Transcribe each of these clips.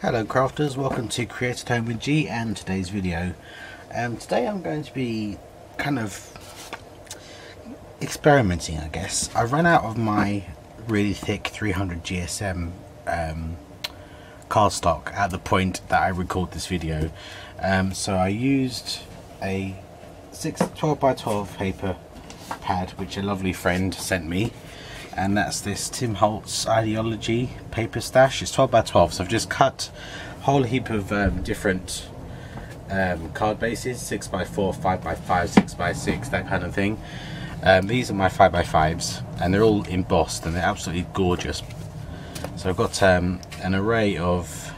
Hello crafters, welcome to Create at Home with G and today's video. Today I'm going to be kind of experimenting, I guess. I ran out of my really thick 300 GSM cardstock at the point that I record this video. So I used a 12 by 12 paper pad which a lovely friend sent me, and that's this Tim Holtz Ideology paper stash. It's 12 by 12, so I've just cut a whole heap of different card bases, 6 by 4, 5 by 5, 6 by 6, that kind of thing. These are my 5 by 5s, and they're all embossed and they're absolutely gorgeous. So I've got an array of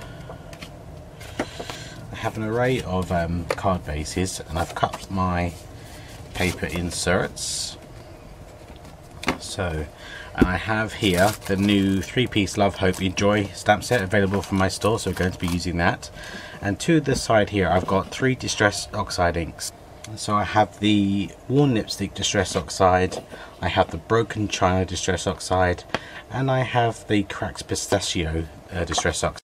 card bases, and I've cut my paper inserts. So, and I have here the new 3-piece Love, Hope, Enjoy stamp set available from my store, so we're going to be using that. And to the side here I've got 3 Distress Oxide inks. So I have the Worn Lipstick Distress Oxide, I have the Broken China Distress Oxide, and I have the Cracked Pistachio Distress Oxide.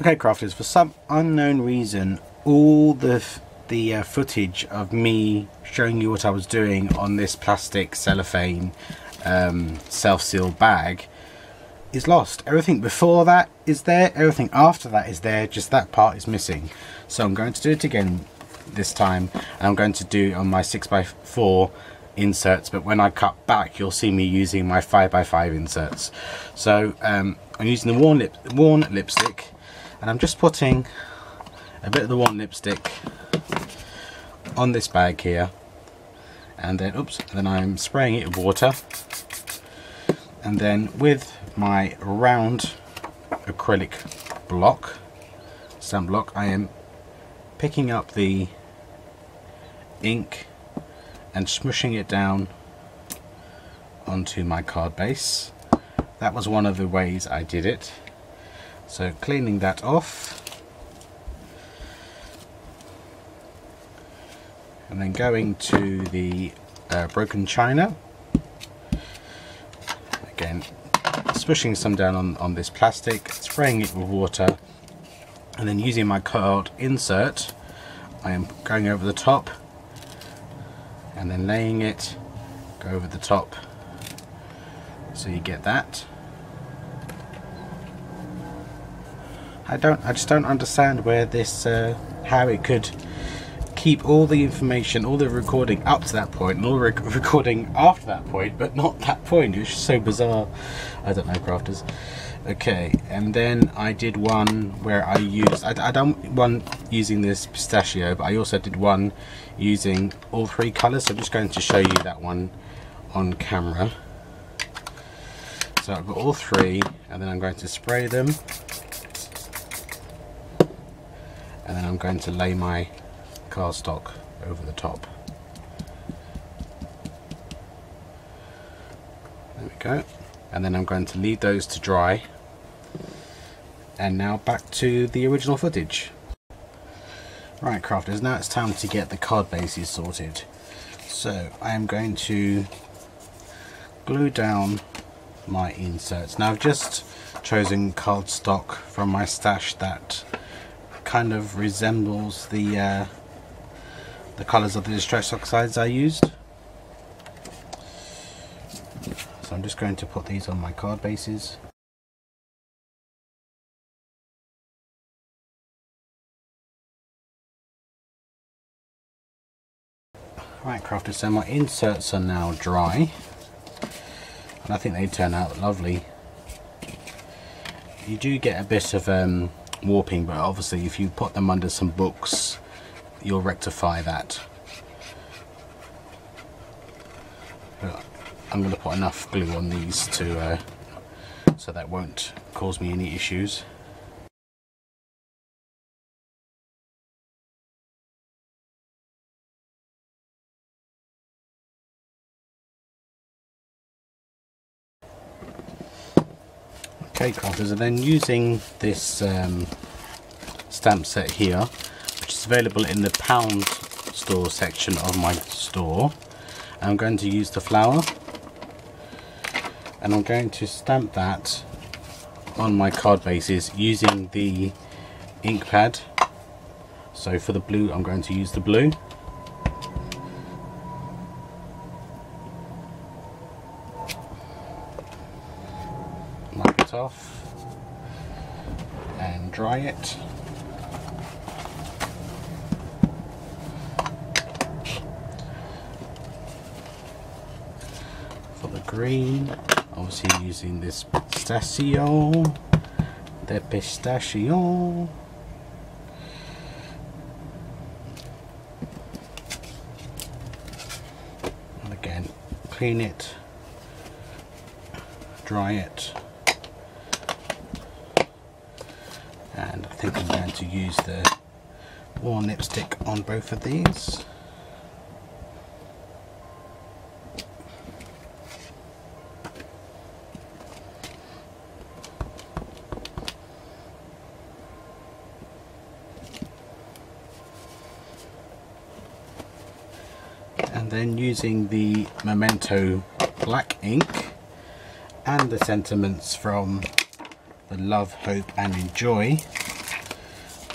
Okay crafters, for some unknown reason all the footage of me showing you what I was doing on this plastic cellophane self-sealed bag is lost. Everything before that is there, everything after that is there, just that part is missing. So I'm going to do it again this time, and I'm going to do it on my 6 by 4 inserts, but when I cut back you'll see me using my 5 by 5 inserts. So I'm using the worn lipstick, and I'm just putting a bit of the worn lipstick on this bag here, and then I'm spraying it with water, and then with my round acrylic block, stamp block, I am picking up the ink and smushing it down onto my card base. That was one of the ways I did it. So cleaning that off, and then going to the Broken China, again smushing some down on this plastic, spraying it with water, and then using my card insert I am going over the top and then laying it, go over the top, so you get that. I just don't understand where this how it could keep all the information, all the recording up to that point, and all the recording after that point, but not that point. It's just so bizarre. I don't know, crafters. Okay, and then I did one where I used, I done one using this pistachio, but I also did one using all 3 colours, so I'm just going to show you that one on camera. So I've got all 3, and then I'm going to spray them, and then I'm going to lay my cardstock over the top. There we go. And then I'm going to leave those to dry. And now back to the original footage. Right crafters, now it's time to get the card bases sorted. So I am going to glue down my inserts. Now I've just chosen cardstock from my stash that kind of resembles the colours of the Distress Oxides I used. So I'm just going to put these on my card bases. Right crafters, so my inserts are now dry, and I think they turn out lovely. You do get a bit of warping, but obviously if you put them under some books you'll rectify that. I'm going to put enough glue on these to so that won't cause me any issues. Okay crafters, and then using this stamp set here, which is available in the pound store section of my store, I'm going to use the flower, and I'm going to stamp that on my card bases using the ink pad. So for the blue, I'm going to use the blue. Wipe it off and dry it. For the green, obviously using this pistachio, and again, clean it, dry it, and I think I'm going to use the warm lipstick on both of these. And then using the Memento black ink and the sentiments from the Love, Hope and Enjoy,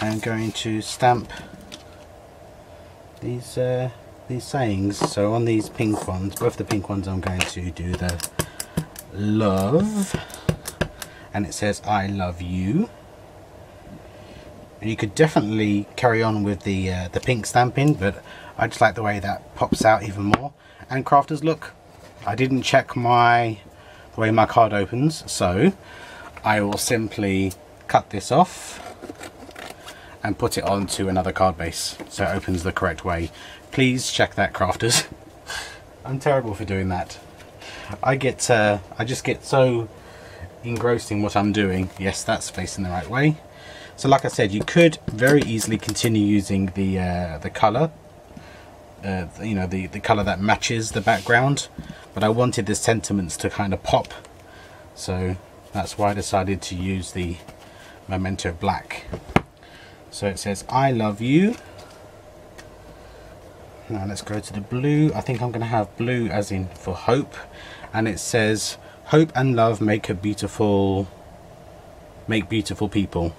I'm going to stamp these sayings. So on these pink ones, both the pink ones, I'm going to do the love, and it says I love you. And you could definitely carry on with the pink stamping, but I just like the way that pops out even more. And crafters, look, I didn't check the way my card opens, so I will simply cut this off and put it onto another card base so it opens the correct way. Please check that, crafters. I'm terrible for doing that. I just get so engrossed in what I'm doing. Yes, that's facing the right way. So like I said, you could very easily continue using the colour, you know, the colour that matches the background, but I wanted the sentiments to kind of pop, so that's why I decided to use the Memento black. So it says I love you. Now let's go to the blue. I think I'm going to have blue as in for hope, and it says hope and love make beautiful people.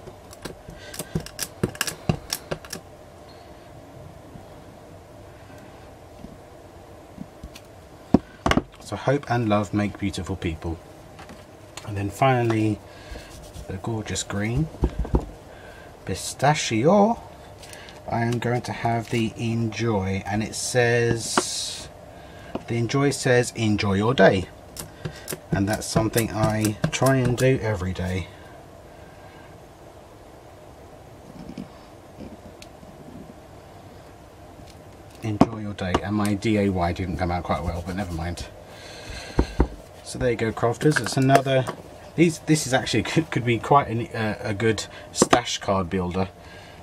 So hope and love make beautiful people. And then finally the gorgeous green pistachio. I am going to have the enjoy, and it says, the enjoy says enjoy your day, and that's something I try and do every day. Enjoy your day. And my DAY didn't come out quite well, but never mind. So there you go, crafters. It's another. This is actually could be quite a good stash card builder.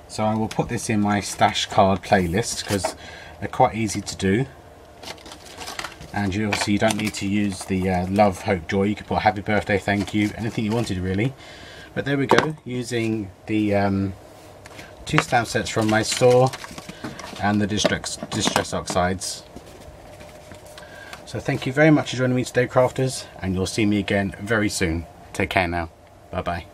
So I will put this in my stash card playlist because they're quite easy to do. And you obviously don't need to use the love, hope, joy. You could put happy birthday, thank you, anything you wanted really. But there we go, using the 2 stamp sets from my store and the Distress Oxides. So thank you very much for joining me today, crafters, and you'll see me again very soon. Take care now. Bye bye.